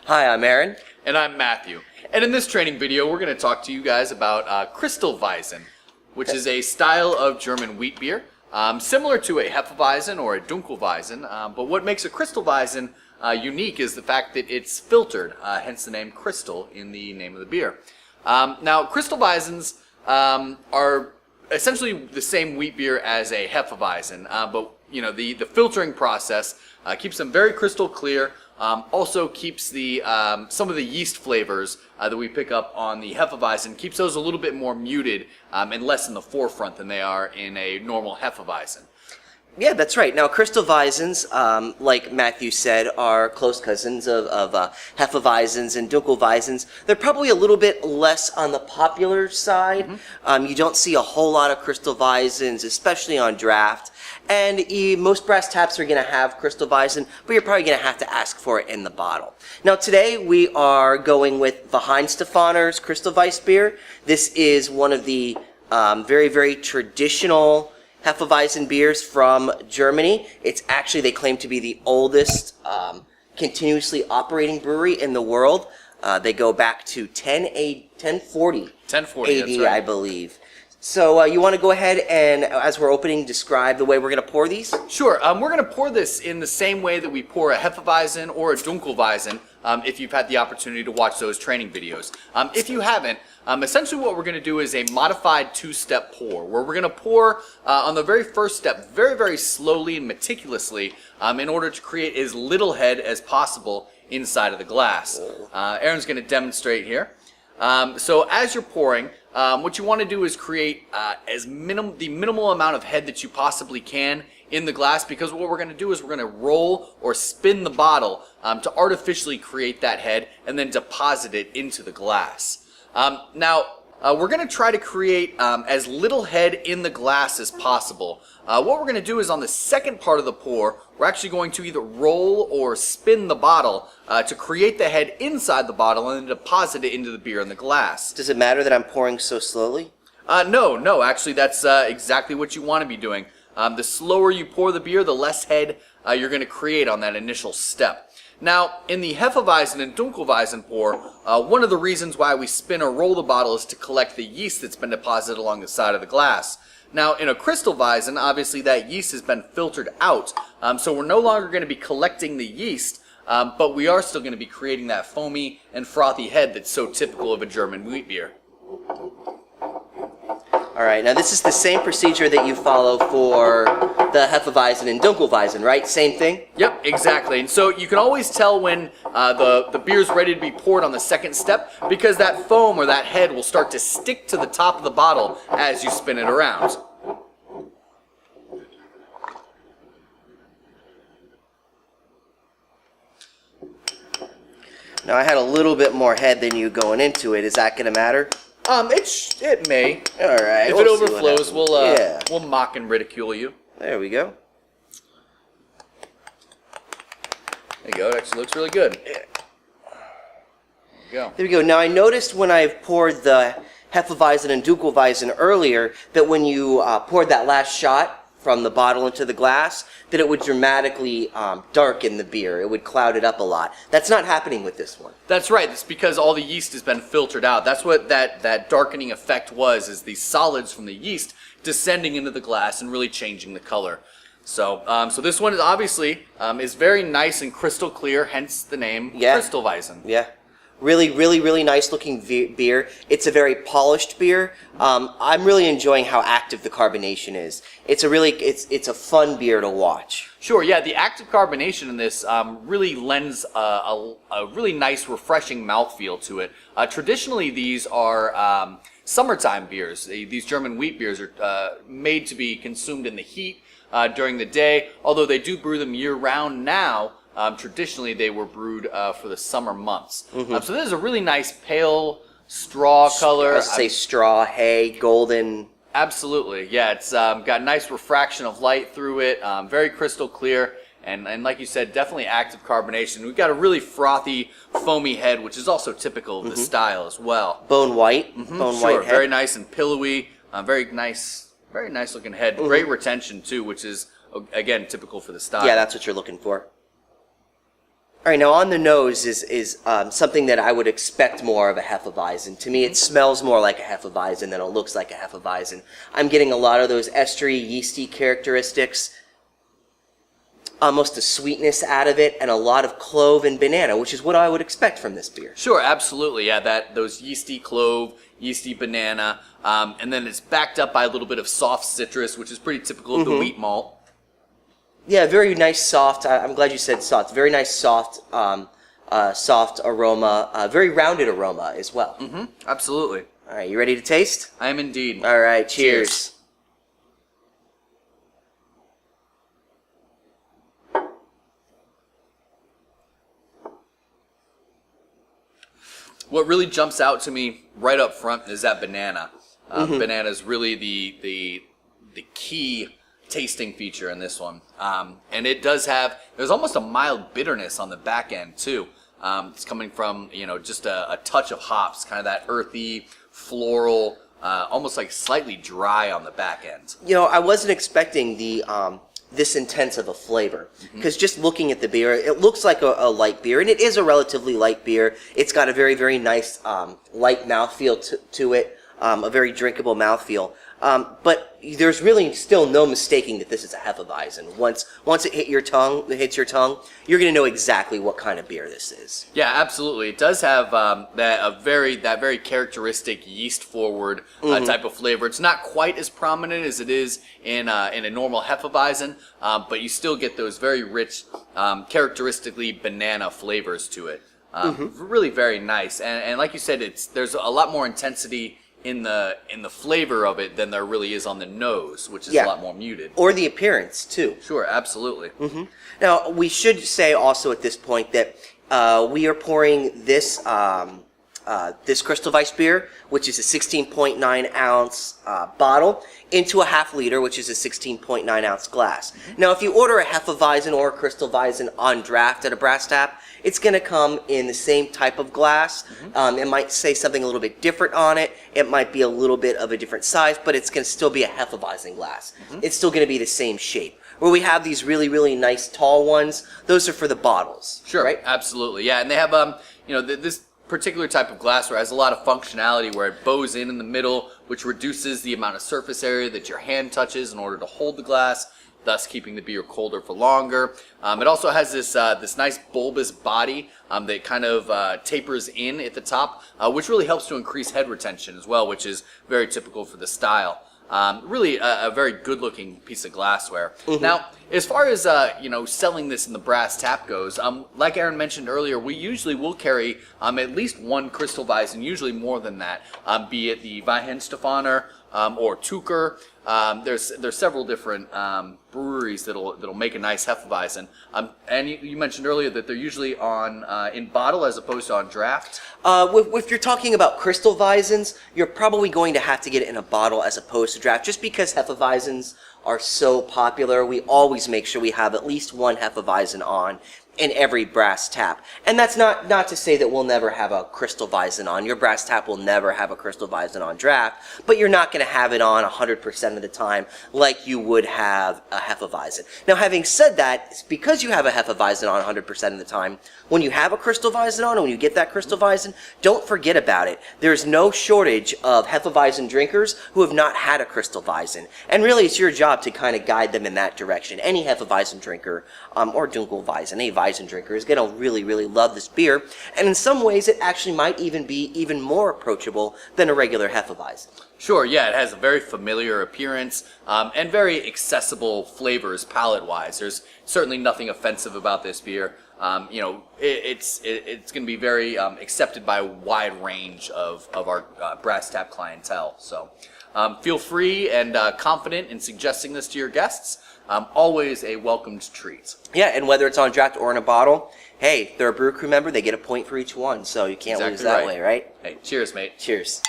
Hi, I'm Aaron. And I'm Matthew. And in this training video, we're going to talk to you guys about Kristallweizen, which is a style of German wheat beer, similar to a Hefeweizen or a Dunkelweizen. But what makes a Kristallweizen unique is the fact that it's filtered, hence the name Kristall in the name of the beer. Now, Kristallweizens are essentially the same wheat beer as a Hefeweizen, but you know the filtering process keeps them very crystal clear. Also keeps the some of the yeast flavors that we pick up on the Hefeweizen, keeps those a little bit more muted and less in the forefront than they are in a normal Hefeweizen. Yeah, that's right. Now, Kristallweizens, like Matthew said, are close cousins of Hefeweizens and Dunkelweizens. They're probably a little bit less on the popular side. You don't see a whole lot of Kristallweizens, especially on draft. And most brass taps are going to have Kristallweizen, but you're probably going to have to ask for it in the bottle. Now, today we are going with Weihenstephaner's Kristallweiss beer. This is one of the very, very traditional Hefeweizen beers from Germany. It's actually, they claim to be the oldest continuously operating brewery in the world. They go back to 1040 AD, that's right. I believe. So you want to go ahead and, as we're opening, describe the way we're going to pour these? Sure. We're going to pour this in the same way that we pour a Hefeweizen or a Dunkelweizen, if you've had the opportunity to watch those training videos. If you haven't, essentially what we're going to do is a modified two-step pour, where we're going to pour on the very first step very, very slowly and meticulously in order to create as little head as possible inside of the glass. Aaron's going to demonstrate here. So as you're pouring, what you want to do is create the minimal amount of head that you possibly can in the glass, because what we're going to do is we're going to roll or spin the bottle to artificially create that head and then deposit it into the glass. Now, we're going to try to create as little head in the glass as possible. What we're going to do is on the second part of the pour, we're actually going to either roll or spin the bottle to create the head inside the bottle and then deposit it into the beer in the glass. Does it matter that I'm pouring so slowly? No, actually that's exactly what you want to be doing. The slower you pour the beer, the less head you're going to create on that initial step. Now, in the Hefeweizen and Dunkelweizen pour, one of the reasons why we spin or roll the bottle is to collect the yeast that's been deposited along the side of the glass. Now, in a Kristallweizen, obviously that yeast has been filtered out, so we're no longer going to be collecting the yeast, but we are still going to be creating that foamy and frothy head that's so typical of a German wheat beer. All right, now this is the same procedure that you follow for the Hefeweizen and Dunkelweizen, right? Same thing? Yep, exactly. And so you can always tell when the beer's ready to be poured on the second step, because that foam or that head will start to stick to the top of the bottle as you spin it around. Now, I had a little bit more head than you going into it. Is that going to matter? It may. All right. If it overflows, we'll mock and ridicule you. There we go. There you go. It actually looks really good. There you go. There we go. Now, I noticed when I poured the Hefeweizen and Dunkelweizen earlier that when you poured that last shot from the bottle into the glass, that it would dramatically darken the beer. It would cloud it up a lot. That's not happening with this one. That's right. It's because all the yeast has been filtered out. That's what that darkening effect was, is the solids from the yeast descending into the glass and really changing the color. So so this one is obviously is very nice and crystal clear, hence the name Kristallweizen. Yeah. Really, really, really nice looking beer. It's a very polished beer. I'm really enjoying how active the carbonation is. It's a fun beer to watch. Sure, yeah, the active carbonation in this really lends a really nice, refreshing mouthfeel to it. Traditionally, these are summertime beers. These German wheat beers are made to be consumed in the heat during the day, although they do brew them year-round now. Traditionally, they were brewed for the summer months. So this is a really nice pale straw color. I say straw, hay, golden. Absolutely, yeah. It's got nice refraction of light through it, very crystal clear, and like you said, definitely active carbonation. We've got a really frothy, foamy head, which is also typical of the style as well. Bone white, bone white head. Very nice and pillowy. Very nice looking head. Great retention too, which is again typical for the style. Yeah, that's what you're looking for. All right, now on the nose is something that I would expect more of a Hefeweizen. To me, it smells more like a Hefeweizen than it looks like a Hefeweizen. I'm getting a lot of those estery, yeasty characteristics, almost a sweetness out of it, and a lot of clove and banana, which is what I would expect from this beer. Sure, absolutely. Yeah, those yeasty clove, yeasty banana, and then it's backed up by a little bit of soft citrus, which is pretty typical of the wheat malt. Yeah, very nice, soft. I'm glad you said soft. Very nice, soft, soft aroma. Very rounded aroma as well. Absolutely. All right, you ready to taste? I am indeed. All right, cheers. What really jumps out to me right up front is that banana. Banana is really the key tasting feature in this one, and it does there's almost a mild bitterness on the back end too. It's coming from just a touch of hops, kind of that earthy, floral, almost like slightly dry on the back end. I wasn't expecting this intense of a flavor, because just looking at the beer, it looks like a light beer, and it is a relatively light beer. It's got a very, very nice light mouthfeel to it, a very drinkable mouthfeel. But there's really still no mistaking that this is a Hefeweizen. Once it hits your tongue, you're going to know exactly what kind of beer this is. Yeah, absolutely. It does have that very characteristic yeast forward type of flavor. It's not quite as prominent as it is in a normal Hefeweizen, but you still get those very rich, characteristically banana flavors to it. Really very nice. And like you said, there's a lot more intensity in the flavor of it than there really is on the nose, which is a lot more muted. Or the appearance too. Sure, absolutely. Now we should say also at this point that we are pouring this this Kristallweizen beer, which is a 16.9 ounce bottle, into a half liter, which is a 16.9 ounce glass. Now, if you order a Hefeweizen or a Kristallweizen on draft at a brass tap, it's going to come in the same type of glass. It might say something a little bit different on it. It might be a little bit of a different size, but it's going to still be a Hefeweizen glass. It's still going to be the same shape. Where we have these really, really nice tall ones, those are for the bottles. Sure, right? Absolutely. Yeah, and they have this particular type of glassware has a lot of functionality where it bows in the middle, which reduces the amount of surface area that your hand touches in order to hold the glass, thus keeping the beer colder for longer. It also has this nice bulbous body that kind of tapers in at the top, which really helps to increase head retention as well, which is very typical for the style. Really a very good-looking piece of glassware. Now, as far as selling this in the brass tap goes, like Aaron mentioned earlier, we usually will carry at least one Kristallweizen, usually more than that, be it the Weihenstephaner or Tucher. There's several different breweries that'll make a nice Hefeweizen. And you mentioned earlier that they're usually on in bottle as opposed to on draft. If you're talking about Kristallweizens, you're probably going to have to get it in a bottle as opposed to draft, just because Hefeweizens are so popular. We always make sure we have at least one Hefeweizen on in every brass tap. And that's not to say that we'll never have a Kristallweizen on. Your brass tap will never have a Kristallweizen on draft, but you're not going to have it on 100% of the time like you would have a Hefeweizen. Now, having said that, it's because you have a Hefeweizen on 100% of the time, when you have a Kristallweizen on, and when you get that Kristallweizen, don't forget about it. There's no shortage of Hefeweizen drinkers who have not had a Kristallweizen. And really, it's your job to kind of guide them in that direction. Any Hefeweizen drinker, or Dunkelweizen, any Weizen drinker is going to really, really love this beer. And in some ways, it actually might even be even more approachable than a regular Hefeweizen. Sure, yeah, it has a very familiar appearance and very accessible flavors palate-wise. There's certainly nothing offensive about this beer. It's going to be very accepted by a wide range of our brass tap clientele. So feel free and confident in suggesting this to your guests. Always a welcomed treat. Yeah, and whether it's on draft or in a bottle, hey, they're a brew crew member, they get a point for each one, so you can't lose that way, right? Hey, cheers, mate. Cheers.